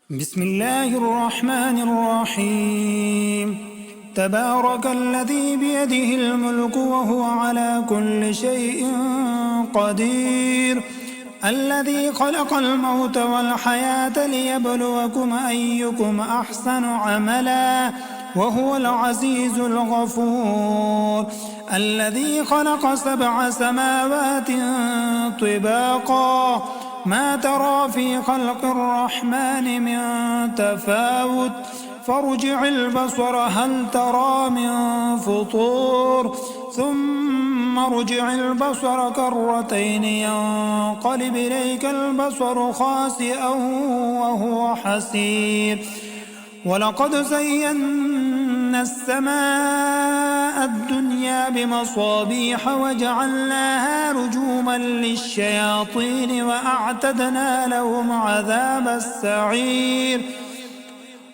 بسم الله الرحمن الرحيم. تبارك الذي بيده الملك وهو على كل شيء قدير، الذي خلق الموت والحياة ليبلوكم أيكم أحسن عملا وهو العزيز الغفور، الذي خلق 7 سماوات طباقا ما ترى في خلق الرحمن من تفاوت فارجع البصر هل ترى من فطور ثم ارجع البصر كرتين ينقلب إليك البصر خاسئا وهو حسير. ولقد زينا السماء الدنيا بمصابيح وجعلناها رجوما للشياطين وأعتدنا لهم عذاب السعير.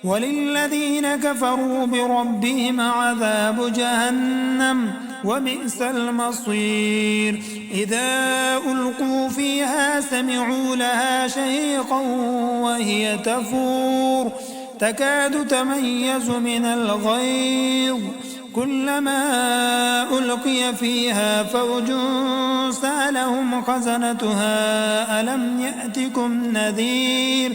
وللذين كفروا بربهم عذاب جهنم وبئس المصير. إذا ألقوا فيها سمعوا لها شهيقا وهي تفور تكاد تميز من الغيظ، كلما ألقي فيها فوج سألهم خزنتها ألم يأتكم نذير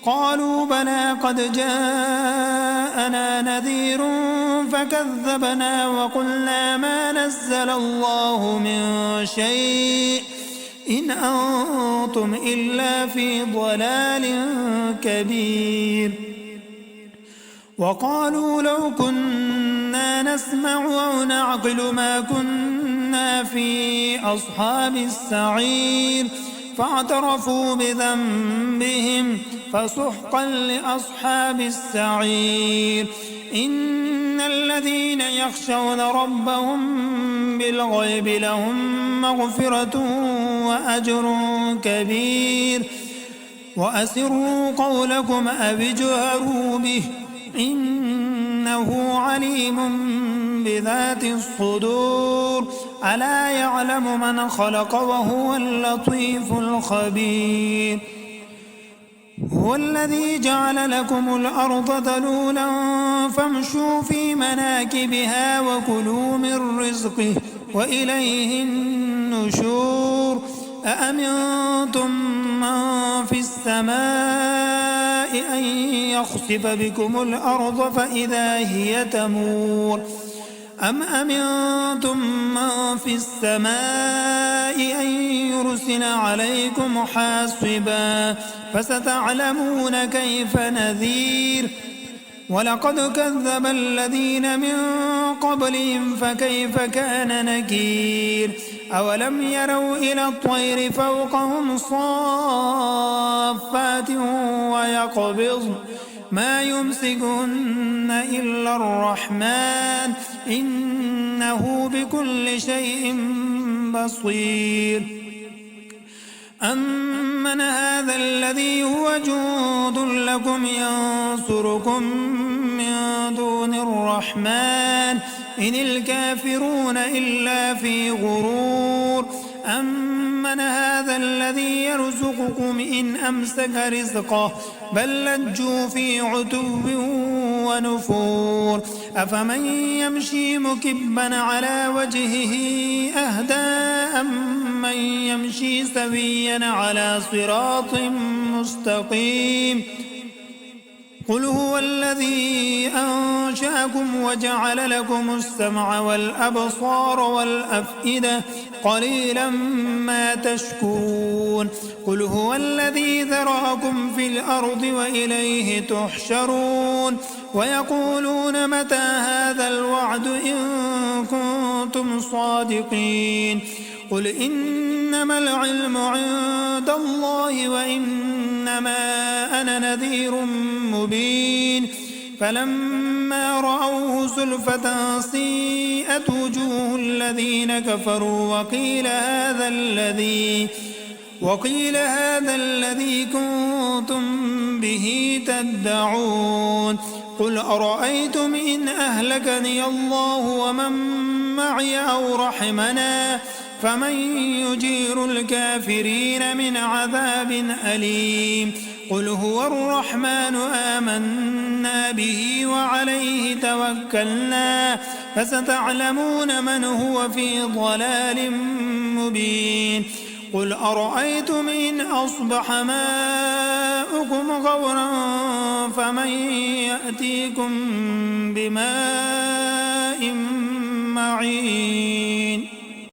قالوا بلى قد جاءنا نذير فكذبنا وقلنا ما نزل الله من شيء إن أنتم إلا في ضلال كبير. وقالوا لو كنا نسمع أو نعقل ما كنا في أصحاب السعير فاعترفوا بذنبهم فسحقا لأصحاب السعير. إن الذين يخشون ربهم بالغيب لهم مغفرة وأجر كبير. وأسروا قولكم أو اجهروا به إنه عليم بذات الصدور ألا يعلم من خلق وهو اللطيف الخبير. هو الذي جعل لكم الأرض ذلولا فامشوا في مناكبها وكلوا من رزقه وإليه النشور. أأمنتم من في السماء أن يخسف بكم الأرض فإذا هي تمور أم أمنتم من في السماء أن يرسل عليكم حاصبا فستعلمون كيف نذير. ولقد كذب الذين من قبلهم فكيف كان نكير. أولم يروا إلى الطير فوقهم صافات ويقبضن ما يمسكهن إلا الرحمن إنه بكل شيء بصير. أمن هذا الذي هو جند لكم ينصركم من دون الرحمن إن الكافرون إلا في غرور. أمن هذا الذي يرزقكم إن أمسك رزقه بل لجوا في عتو ونفور. أفمن يمشي مكبا على وجهه أهدى أمن يمشي سويا على صراط مستقيم. قل هو الذي أنشأكم وجعل لكم السمع والأبصار والأفئدة قليلا ما تشكرون. قل هو الذي ذرأكم في الأرض وإليه تحشرون. ويقولون متى هذا الوعد إن كنتم صادقين. قل إنما العلم عند الله وإنما أنا نذير مبين. فلما رأوه زلفة سيئت وجوه الذين كفروا وقيل هذا الذي كنتم به تدعون. قل أرأيتم إن أهلكني الله ومن معي أو رحمنا فمن يجير الكافرين من عذاب أليم. قل هو الرحمن آمنا به وعليه توكلنا فستعلمون من هو في ضلال مبين قل أرأيتم إن أصبح ماؤكم غورا فمن يأتيكم بماء معين